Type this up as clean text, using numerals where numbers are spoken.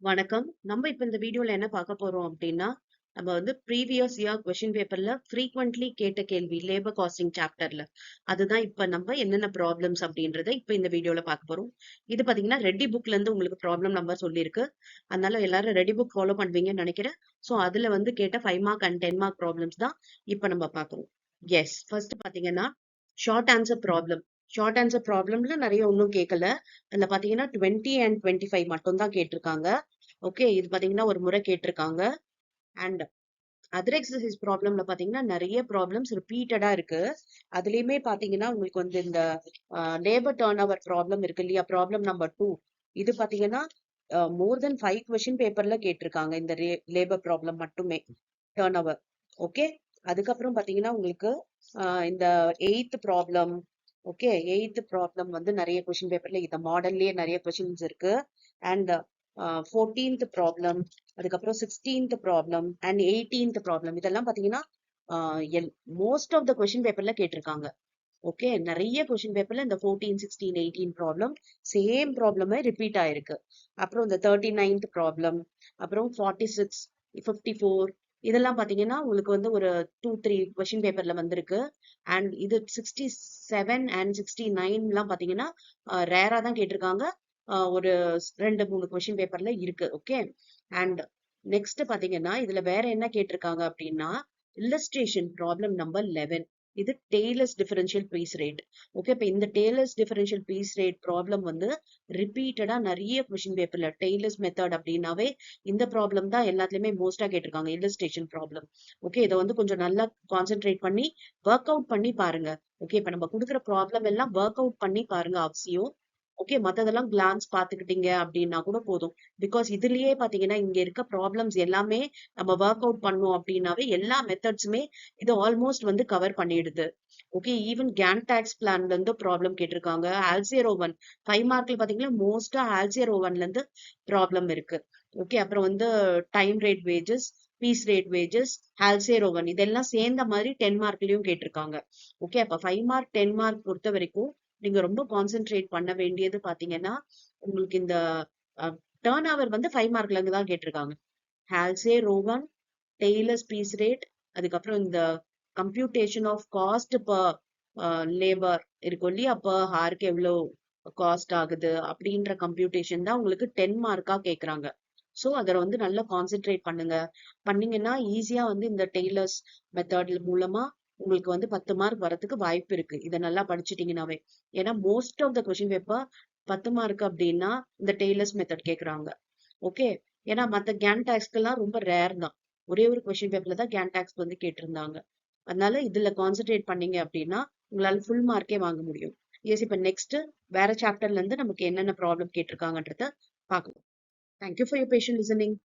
வணக்கம். நம்ம இப்ப இந்த வீடியோல என்ன பார்க்க போறோம் அப்படின்னா, நம்ம வந்து ப்ரீவியஸ் இயர் கொஸ்டின் பேப்பர்ல ஃப்ரீக்வென்ட்லி கேட்ட கேள்வி லேபர் காஸ்டிங் சாப்டர்ல. அதுதான் இப்ப நம்ம என்னென்ன ப்ராப்ளம்ஸ் அப்படின்றத இப்ப இந்த வீடியோல பார்க்க போறோம். இது பாத்தீங்கன்னா ரெட்டி புக்ல இருந்து உங்களுக்கு ப்ராப்ளம் நம்பர் சொல்லியிருக்கு. அதனால எல்லாரும் ரெட்டி புக் ஃபாலோ பண்ணுவீங்கன்னு நினைக்கிறேன். சோ அதுல வந்து கேட்ட 5 மார்க் அண்ட் 10 மார்க் ப்ராப்ளம்ஸ் தான் இப்ப நம்ம பார்க்கிறோம். எஸ், ஃபர்ஸ்ட் பாத்தீங்கன்னா short answer problem. Short answer ப்ராப்ளம்ல நிறைய ஒன்றும் கேட்கல. அதுல பாத்தீங்கன்னா 20 அண்ட் 25 மட்டும் தான் கேட்டிருக்காங்க. ஓகே, இது பாத்தீங்கன்னா ஒரு முறை கேட்டிருக்காங்க. அண்ட் அதர் எக்ஸசைஸ் ப்ராப்ளம்ல பாத்தீங்கன்னா நிறைய ப்ராப்ளம்ஸ் ரிப்பீட்டடா இருக்கு. அதுலயுமே பாத்தீங்கன்னா உங்களுக்கு வந்து இந்த லேபர் டர்ன் ஓவர் ப்ராப்ளம் இருக்கு இல்லையா, ப்ராப்ளம் நம்பர் 2. இது பாத்தீங்கன்னா மோர் தென் 5 கொஸ்டின் பேப்பர்ல கேட்டிருக்காங்க இந்த லேபர் ப்ராப்ளம் மட்டுமே, டர்ன் ஓவர். ஓகே, அதுக்கப்புறம் பாத்தீங்கன்னா உங்களுக்கு இந்த 8th problem. Okay, 8th problem வந்து நிறைய கொஸ்டின் பேப்பர்ல இந்த மாடல்லயே நிறைய கொஸ்டின்ஸ் இருக்கு. அண்ட் 14th ப்ராப்ளம், அதுக்கப்புறம் 16th problem and 18th problem, இதெல்லாம் பாத்தீங்கன்னா மோஸ்ட் ஆஃப் த கொஸ்டின் பேப்பர்ல கேட்டிருக்காங்க. ஓகே, நிறைய கொஸ்டின் பேப்பர்ல இந்த 14, 16, 18 ப்ராப்ளம் சேம் ப்ராப்ளமே ரிப்பீட் ஆயிருக்கு. அப்புறம் இந்த 39th ப்ராப்ளம், அப்புறம் 46, 54, இதெல்லாம் பாத்தீங்கன்னா உங்களுக்கு வந்து ஒரு 2-3 கொஸ்டின் பேப்பர்ல வந்திருக்கு. அண்ட் இது 67 அண்ட் 69 எல்லாம் பாத்தீங்கன்னா ரேரா தான் கேட்டிருக்காங்க. ஒரு 2-3 கொஸ்டின் பேப்பர்ல இருக்கு. ஓகே, அண்ட் நெக்ஸ்ட் பாத்தீங்கன்னா இதுல வேற என்ன கேட்டிருக்காங்க அப்படின்னா இல்லஸ்ட்ரேஷன் ப்ராப்ளம் நம்பர் 11. இது Taylor's differential piece rate. Okay, இப்ப இந்த Taylor's differential piece rate problem வந்து ரிப்பீட்டடா நிறைய கொஸ்டின் பேப்பர்ல டெய்லர்ஸ் மெத்தட் அப்படின்னாவே இந்த ப்ராப்ளம் தான் எல்லாத்துலயுமே மோஸ்டா கேட்டிருக்காங்க, இல்லஸ்ட்ரேஷன் ப்ராப்ளம். ஓகே, இதை வந்து கொஞ்சம் நல்லா கான்சென்ட்ரேட் பண்ணி ஒர்க் அவுட் பண்ணி பாருங்க. ஓகே, இப்ப நம்ம கொடுக்குற ப்ராப்ளம் எல்லாம் ஒர்க் அவுட் பண்ணி பாருங்க அவசியம். ஓகே, மத்ததெல்லாம் கிளான்ஸ் பாத்துக்கிட்டீங்க அப்படின்னா கூட போதும். பிகாஸ் இதுலயே பாத்தீங்கன்னா இங்க இருக்க ப்ராப்ளம்ஸ் எல்லாமே நம்ம ஒர்க் அவுட் பண்ணோம் அப்படின்னாவே எல்லா மெத்தட்ஸுமே இது ஆல்மோஸ்ட் வந்து கவர் பண்ணிடுது. ஓகே, ஈவன் கேன் டாக்ஸ் பிளான்ல இருந்து ப்ராப்ளம் கேட்டிருக்காங்க. ஆல்சியர் 5 மார்க்ல பாத்தீங்கன்னா மோஸ்டா ஆல்சியர் இருந்து ப்ராப்ளம் இருக்கு. ஓகே, அப்புறம் வந்து time rate wages, piece rate wages, ஆல்சியர் இதெல்லாம் சேர்ந்த மாதிரி 10 மார்க்லயும் கேட்டிருக்காங்க. ஓகே, அப்ப 5 மார்க் 10 மார்க் பொறுத்த வரைக்கும் நீங்க ரொம்ப கான்சென்ட்ரேட் பண்ண வேண்டியது பாத்தீங்கன்னா உங்களுக்கு இந்த டர்ன் ஓவர் வந்து 5 மார்க்ல இருந்து தான் கேட்டிருக்காங்க. ஆல்சியர் டெய்லர்ஸ் பீஸ் ரேட், அதுக்கப்புறம் இந்த computation of cost per labour இருக்கும் இல்லையா, பர் ஹாருக்கு எவ்வளவு காஸ்ட் ஆகுது அப்படின்ற கம்ப்யூட்டேஷன் தான் உங்களுக்கு 10 மார்க்கா கேக்குறாங்க. சோ அதை வந்து நல்லா கான்சென்ட்ரேட் பண்ணுங்க. பண்ணீங்கன்னா ஈஸியா வந்து இந்த டெய்லர்ஸ் மெத்தட் மூலமா உங்களுக்கு வந்து 10 மார்க் வரதுக்கு வாய்ப்பு இருக்கு, இதை நல்லா படிச்சுட்டீங்கன்னாவே. ஏன்னா most of the question paper 10 mark அப்படின்னா இந்த டெய்லர்ஸ் மெத்தட் கேக்குறாங்க. ஓகே, ஏன்னா மத்த கேன் டாக்ஸ்க்கு எல்லாம் ரொம்ப ரேர் தான். ஒரே ஒரு கொஸ்டின் பேப்பர்ல தான் கேன் டாக்ஸ் வந்து கேட்டிருந்தாங்க. அதனால இதுல கான்சென்ட்ரேட் பண்ணீங்க அப்படின்னா உங்களால ஃபுல் மார்க்கே வாங்க முடியும். எஸ், இப்ப நெக்ஸ்ட் வேற சாப்டர்ல இருந்து நமக்கு என்னென்ன ப்ராப்ளம் கேட்டிருக்காங்கன்றத பார்க்கலாம். Thank you for your patient listening.